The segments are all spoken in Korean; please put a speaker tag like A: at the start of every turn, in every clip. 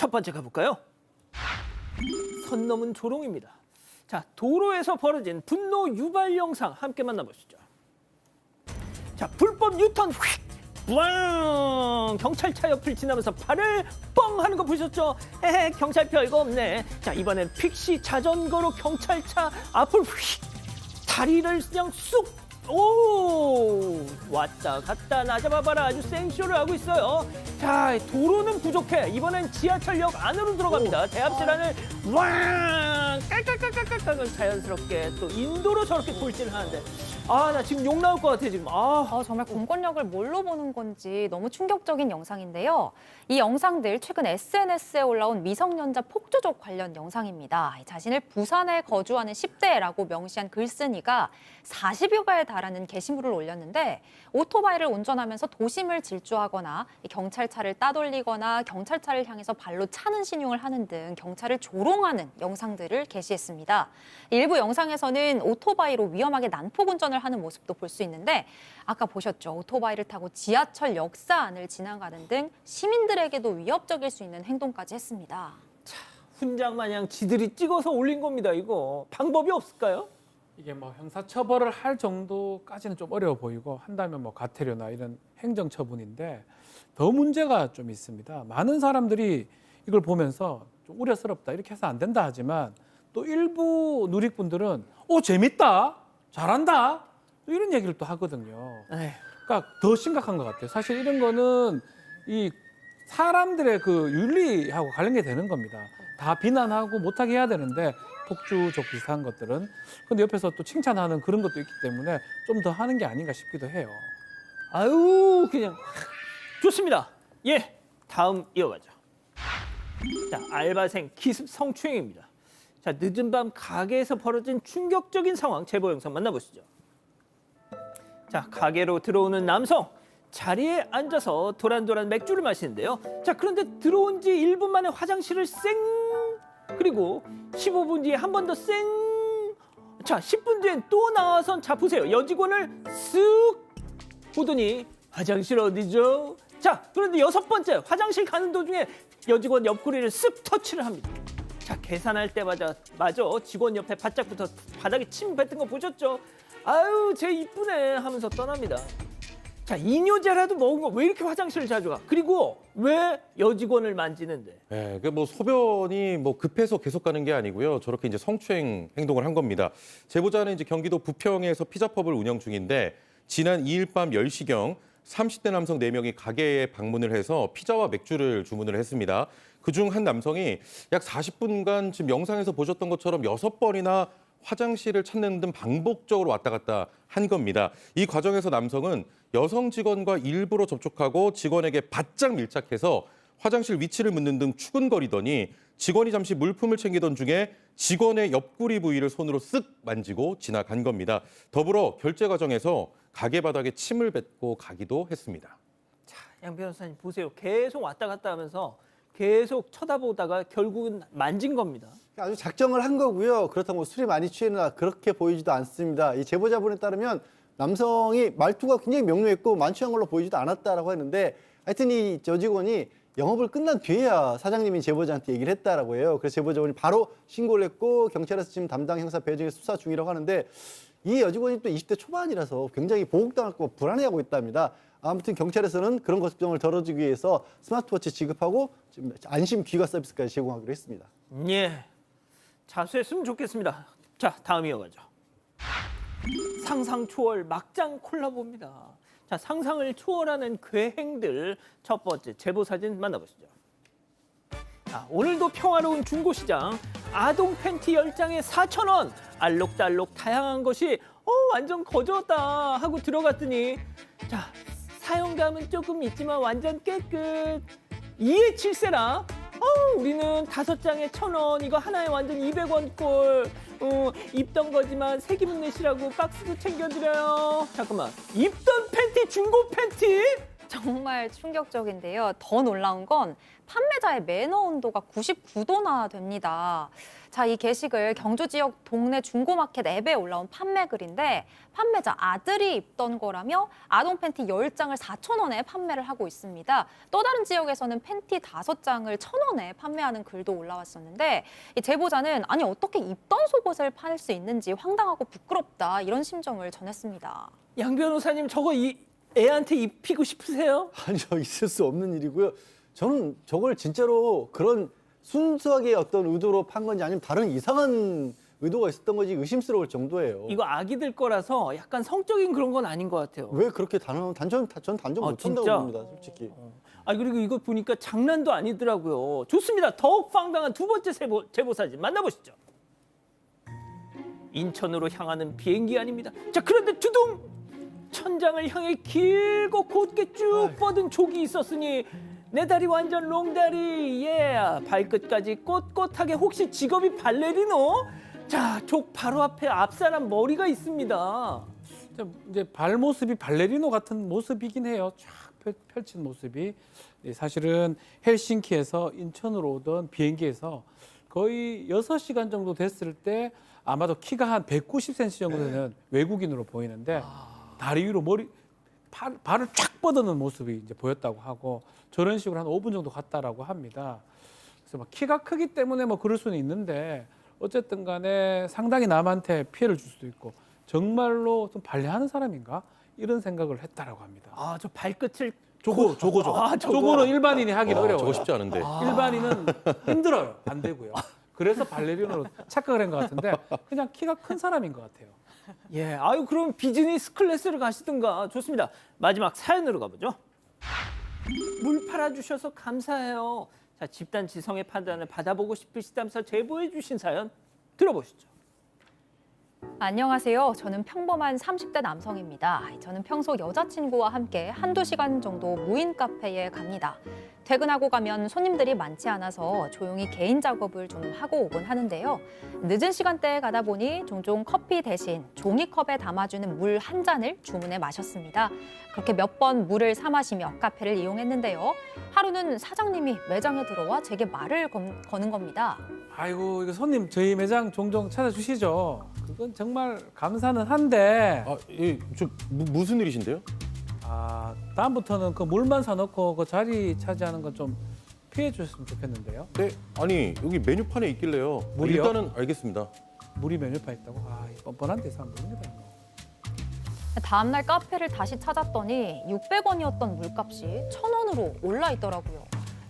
A: 첫 번째 가볼까요? 선 넘은 조롱입니다. 자, 도로에서 벌어진 분노 유발 영상 함께 만나보시죠. 자, 불법 유턴 휙! 뿌앙! 경찰차 옆을 지나면서 발을 뻥 하는 거 보셨죠? 에헤, 경찰 별거 없네. 자, 이번엔 픽시 자전거로 경찰차 앞을 휙! 다리를 그냥 쑥! 오! 왔다 갔다 나잡아봐라 아주 생쇼를 하고 있어요. 자, 도로는 부족해. 이번엔 지하철역 안으로 들어갑니다. 대합실안을 왕! 깔깔깔깔깔깔 자연스럽게 또 인도로 저렇게 돌진을 하는데 아, 나 지금 욕 나올 것 같아 지금.
B: 정말 공권력을 뭘로 보는 건지 너무 충격적인 영상인데요. 이 영상들 최근 SNS에 올라온 미성년자 폭주족 관련 영상입니다. 자신을 부산에 거주하는 10대라고 명시한 글쓴이가 40여 가에 달하는 게시물을 올렸는데 오토바이를 운전하면서 도심을 질주하거나 경찰차를 따돌리거나 경찰차를 향해서 발로 차는 신용을 하는 등 경찰을 조롱하는 영상들을 게시했습니다. 일부 영상에서는 오토바이로 위험하게 난폭 운전을 하는 모습도 볼 수 있는데 아까 보셨죠? 오토바이를 타고 지하철 역사 안을 지나가는 등 시민들에게도 위협적일 수 있는 행동까지 했습니다.
A: 훈장 마냥 지들이 찍어서 올린 겁니다. 이거 방법이 없을까요?
C: 이게 뭐 형사처벌을 할 정도까지는 좀 어려워 보이고 한다면 뭐 과태료나 이런 행정처분인데 더 문제가 좀 있습니다. 많은 사람들이 이걸 보면서 좀 우려스럽다 이렇게 해서 안 된다 하지만 또 일부 누리꾼들은 재밌다 잘한다 이런 얘기를 또 하거든요.
A: 에휴.
C: 그러니까 더 심각한 것 같아요. 사실 이런 거는 이 사람들의 그 윤리하고 관련이 되는 겁니다. 다 비난하고 못하게 해야 되는데 폭주족 비슷한 것들은 근데 옆에서 또 칭찬하는 그런 것도 있기 때문에 좀 더 하는 게 아닌가 싶기도 해요.
A: 아유, 그냥 좋습니다. 예, 다음 이어가죠. 자, 알바생 기습 성추행입니다. 자, 늦은 밤 가게에서 벌어진 충격적인 상황 제보 영상 만나보시죠. 자, 가게로 들어오는 남성 자리에 앉아서 도란도란 맥주를 마시는데요. 자, 그런데 들어온 지 1분 만에 화장실을 쌩 그리고 15분 뒤에 한 번 더 쌩 자, 10분 뒤엔 또 나와선 자 보세요. 여직원을 쓱 보더니 화장실 어디죠? 자, 그런데 6번째 화장실 가는 도중에 여직원 옆구리를 쓱 터치를 합니다. 자, 계산할 때마다 직원 옆에 바짝부터 바닥에 침 뱉은 거 보셨죠? 아유, 쟤 이쁘네 하면서 떠납니다. 자, 이뇨제라도 먹은 거 왜 이렇게 화장실을 자주 가? 그리고 왜 여직원을 만지는데?
D: 네, 그 뭐 소변이 뭐 급해서 계속 가는 게 아니고요. 저렇게 이제 성추행 행동을 한 겁니다. 제보자는 이제 경기도 부평에서 피자펍을 운영 중인데 지난 2일 밤 10시경 30대 남성 4명이 가게에 방문을 해서 피자와 맥주를 주문을 했습니다. 그중 한 남성이 약 40분간 지금 영상에서 보셨던 것처럼 6번이나 화장실을 찾는 등 반복적으로 왔다 갔다 한 겁니다. 이 과정에서 남성은 여성 직원과 일부러 접촉하고 직원에게 바짝 밀착해서 화장실 위치를 묻는 등 추근거리더니 직원이 잠시 물품을 챙기던 중에 직원의 옆구리 부위를 손으로 쓱 만지고 지나간 겁니다. 더불어 결제 과정에서 가게 바닥에 침을 뱉고 가기도 했습니다.
A: 자, 양 변호사님 보세요. 계속 왔다 갔다 하면서 계속 쳐다보다가 결국은 만진 겁니다.
E: 아주 작정을 한 거고요. 그렇다고 뭐 술이 많이 취했나 그렇게 보이지도 않습니다. 이 제보자분에 따르면 남성이 말투가 굉장히 명료했고 만취한 걸로 보이지도 않았다라고 했는데 하여튼 이 여직원이 영업을 끝난 뒤에야 사장님이 제보자한테 얘기를 했다라고 해요. 그래서 제보자분이 바로 신고를 했고 경찰에서 지금 담당 형사 배정해 수사 중이라고 하는데 이 여직원이 또 20대 초반이라서 굉장히 보복당할 거 불안해하고 있답니다. 아무튼 경찰에서는 그런 걱정을 덜어주기 위해서 스마트워치 지급하고 지금 안심 귀가 서비스까지 제공하기로 했습니다.
A: 예, 자수했으면 좋겠습니다. 자, 다음 이어가죠. 상상 초월 막장 콜라보입니다. 자, 상상을 초월하는 괴행들 첫 번째 제보 사진 만나보시죠. 자, 오늘도 평화로운 중고시장 아동 팬티 10장에 4,000원 알록달록 다양한 것이 완전 거저다 하고 들어갔더니 자, 사용감은 조금 있지만 완전 깨끗 2에 7세라 우리는 5장에 1,000원 이거 하나에 완전 200원 꼴 입던 거지만 세기분 내시라고 박스도 챙겨드려요. 잠깐만, 입던 팬티 중고 팬티?
B: 정말 충격적인데요. 더 놀라운 건 판매자의 매너 온도가 99도나 됩니다. 자, 이 게시글 경주 지역 동네 중고마켓 앱에 올라온 판매 글인데 판매자 아들이 입던 거라며 아동 팬티 10장을 4,000원에 판매를 하고 있습니다. 또 다른 지역에서는 팬티 5장을 1,000원에 판매하는 글도 올라왔었는데 이 제보자는 아니 어떻게 입던 속옷을 팔 수 있는지 황당하고 부끄럽다 이런 심정을 전했습니다.
A: 양 변호사님 저거 애한테 입히고 싶으세요?
E: 아니요, 있을 수 없는 일이고요. 저는 저걸 진짜로 그런 순수하게 어떤 의도로 판 건지 아니면 다른 이상한 의도가 있었던 건지 의심스러울 정도예요.
A: 이거 아기들 거라서 약간 성적인 그런 건 아닌 것 같아요.
E: 왜 그렇게 전 단정
A: 아,
E: 못
A: 진짜?
E: 한다고 봅니다, 솔직히.
A: 아 그리고 이거 보니까 장난도 아니더라고요. 좋습니다. 더욱 황당한 두 번째 제보 사진 만나보시죠. 인천으로 향하는 비행기 아닙니다. 자 그런데 두둥 천장을 향해 길고 곧게 쭉 뻗은 족이 있었으니 내 다리 완전 롱다리. 예, 발끝까지 꼿꼿하게. 혹시 직업이 발레리노? 자, 족 바로 앞에 앞사람 머리가 있습니다.
C: 이제 발 모습이 발레리노 같은 모습이긴 해요. 쫙 펼친 모습이. 사실은 헬싱키에서 인천으로 오던 비행기에서 거의 6시간 정도 됐을 때 아마도 키가 한 190cm 정도 되는 외국인으로 보이는데 다리 위로 발을 쫙 뻗어놓은 모습이 이제 보였다고 하고 저런 식으로 한 5분 정도 갔다라고 합니다. 그래서 막 키가 크기 때문에 뭐 그럴 수는 있는데 어쨌든 간에 상당히 남한테 피해를 줄 수도 있고 정말로 좀 발레하는 사람인가 이런 생각을 했다라고 합니다.
A: 아, 저 발끝을
C: 저거죠.
A: 아,
C: 저거는 일반인이 하기 어려워요.
D: 저거 쉽지 않은데.
C: 일반인은 힘들어요. 안 되고요. 그래서 발레리노로 착각을 한 것 같은데 그냥 키가 큰 사람인 것 같아요.
A: 예, 아유 그럼 비즈니스 클래스를 가시든가. 좋습니다. 마지막 사연으로 가보죠. 물 팔아주셔서 감사해요. 자, 집단 지성의 판단을 받아보고 싶으시다면서 제보해 주신 사연 들어보시죠.
B: 안녕하세요. 저는 평범한 30대 남성입니다. 저는 평소 여자친구와 함께 한두 시간 정도 무인 카페에 갑니다. 퇴근하고 가면 손님들이 많지 않아서 조용히 개인 작업을 좀 하고 오곤 하는데요. 늦은 시간대에 가다 보니 종종 커피 대신 종이컵에 담아주는 물 한 잔을 주문해 마셨습니다. 그렇게 몇 번 물을 사 마시며 카페를 이용했는데요. 하루는 사장님이 매장에 들어와 제게 말을 거는 겁니다.
C: 아이고 이거 손님 저희 매장 종종 찾아주시죠. 그건 정말 감사는 한데
D: 무슨 일이신데요?
C: 다음부터는 그 물만 사놓고 그 자리 차지하는 건 좀 피해 주셨으면 좋겠는데요.
D: 네, 아니 여기 메뉴판에 있길래요.
C: 물이요?
D: 일단은 알겠습니다.
C: 물이 메뉴판 있다고? 이 뻔뻔한 데서 안 모릅니다. 이거.
B: 다음날 카페를 다시 찾았더니 600원이었던 물값이 1,000원으로 올라 있더라고요.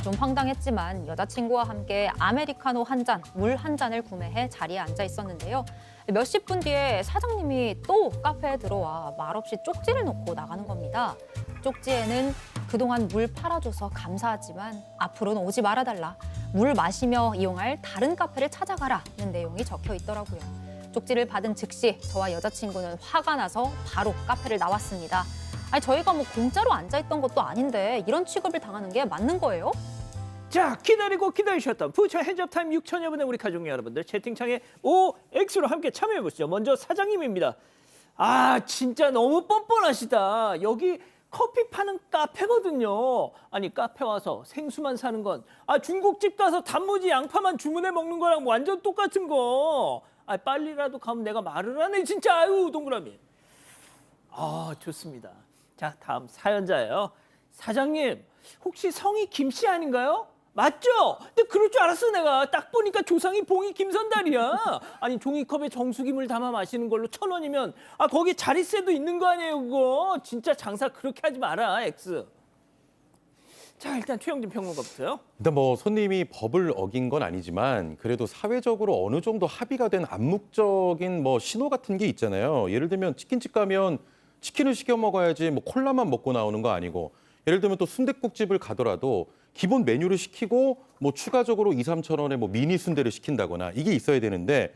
B: 좀 황당했지만 여자친구와 함께 아메리카노 한 잔, 물 한 잔을 구매해 자리에 앉아 있었는데요. 몇십 분 뒤에 사장님이 또 카페에 들어와 말없이 쪽지를 놓고 나가는 겁니다. 쪽지에는 그동안 물 팔아줘서 감사하지만 앞으로는 오지 말아달라. 물 마시며 이용할 다른 카페를 찾아가라는 내용이 적혀 있더라고요. 쪽지를 받은 즉시 저와 여자친구는 화가 나서 바로 카페를 나왔습니다. 아니, 저희가 뭐 공짜로 앉아있던 것도 아닌데 이런 취급을 당하는 게 맞는 거예요?
A: 자, 기다리고 기다리셨던 부처 핸즈업타임 6천여 분의 우리 가족 여러분들 채팅창에 OX로 함께 참여해 보시죠. 먼저 사장님입니다. 아, 진짜 너무 뻔뻔하시다. 여기 커피 파는 카페거든요. 아니, 카페 와서 생수만 사는 건 중국집 가서 단무지 양파만 주문해 먹는 거랑 완전 똑같은 거. 빨리라도 가면 내가 말을 하네 진짜. 아유, 동그라미. 좋습니다. 자, 다음 사연자예요. 사장님, 혹시 성이 김씨 아닌가요? 맞죠? 근데 그럴 줄 알았어 내가. 딱 보니까 조상이 봉이 김선달이야. 아니 종이컵에 정수기물 담아 마시는 걸로 1,000원이면 거기 자릿세도 있는 거 아니에요 그거. 진짜 장사 그렇게 하지 마라 X. 자 일단 최영진 평론가부터요.
D: 일단 뭐 손님이 법을 어긴 건 아니지만 그래도 사회적으로 어느 정도 합의가 된 암묵적인 뭐 신호 같은 게 있잖아요. 예를 들면 치킨집 가면 치킨을 시켜 먹어야지 뭐 콜라만 먹고 나오는 거 아니고, 예를 들면 또 순댓국집을 가더라도 기본 메뉴를 시키고 뭐 추가적으로 2~3천 원의 뭐 미니 순대를 시킨다거나 이게 있어야 되는데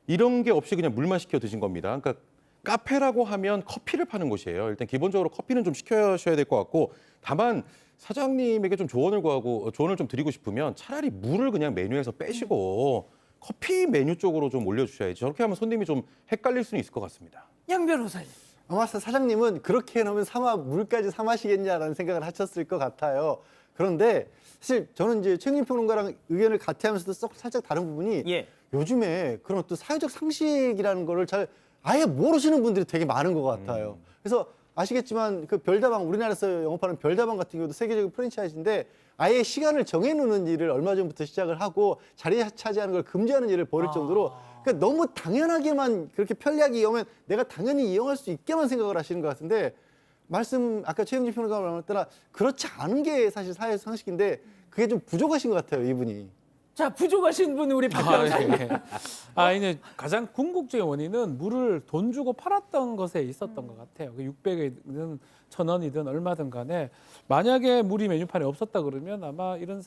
D: 이런 게 없이 그냥 물만 시켜 드신 겁니다. 그러니까 카페라고 하면 커피를 파는 곳이에요. 일단 기본적으로 커피는 좀 시켜셔야 될 것 같고, 다만 사장님에게 좀 조언을 좀 드리고 싶으면 차라리 물을 그냥 메뉴에서 빼시고 커피 메뉴 쪽으로 좀 올려주셔야지. 저렇게 하면 손님이 좀 헷갈릴 수는 있을 것 같습니다.
A: 양 변호사님.
E: 아마 사장님은 그렇게 해놓으면 물까지 사 마시겠냐라는 생각을 하셨을 것 같아요. 그런데 사실 저는 이제 최영림 평론가랑 의견을 같이 하면서도 살짝 다른 부분이
A: 예.
E: 요즘에 그런 또 사회적 상식이라는 거를 잘 아예 모르시는 분들이 되게 많은 것 같아요. 그래서 아시겠지만 그 별다방, 우리나라에서 영업하는 별다방 같은 경우도 세계적인 프랜차이즈인데 아예 시간을 정해놓는 일을 얼마 전부터 시작을 하고 자리 차지하는 걸 금지하는 일을 벌일 정도로 그러니까 너무 당연하게만 그렇게 편리하게 이용하면 내가 당연히 이용할 수 있게만 생각을 하시는 것 같은데 말씀 아까 최영진 평론가가 말했더라 그렇지 않은 게 사실 사회 상식인데 그게 좀 부족하신 것 같아요, 이분이.
A: 자, 부족하신 분은 우리 박 변호사님.
C: 이제 가장 궁극적인 원인은 물을 돈 주고 팔았던 것에 있었던 것 같아요. 600이든 1,000원이든 얼마든 간에 만약에 물이 메뉴판에 없었다 그러면 아마 이런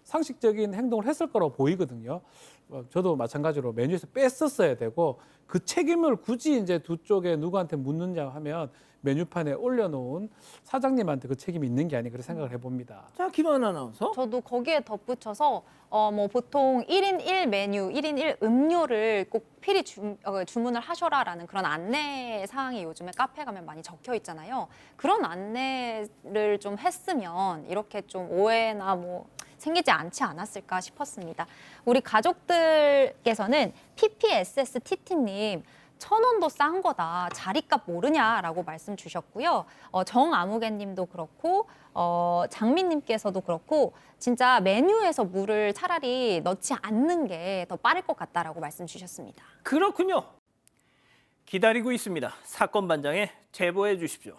C: 상식적인 행동을 했을 거라고 보이거든요. 저도 마찬가지로 메뉴에서 뺐었어야 되고 그 책임을 굳이 이제 두 쪽에 누구한테 묻느냐 하면 메뉴판에 올려놓은 사장님한테 그 책임이 있는 게 아닌가 그렇게 생각을 해봅니다.
A: 자, 김하은 아나운서.
B: 저도 거기에 덧붙여서 뭐 보통 1인 1 메뉴, 1인 1 음료를 꼭 필히 주문을 하셔라라는 그런 안내 사항이 요즘에 카페 가면 많이 적혀 있잖아요. 그런 안내를 좀 했으면 이렇게 좀 오해나 뭐 생기지 않지 않았을까 싶었습니다. 우리 가족들께서는 PPSSTT님 1,000원도 싼 거다. 자리값 모르냐라고 말씀 주셨고요. 정아무개님도 그렇고 장민님께서도 그렇고 진짜 메뉴에서 물을 차라리 넣지 않는 게 더 빠를 것 같다라고 말씀 주셨습니다.
A: 그렇군요. 기다리고 있습니다. 사건 반장에 제보해 주십시오.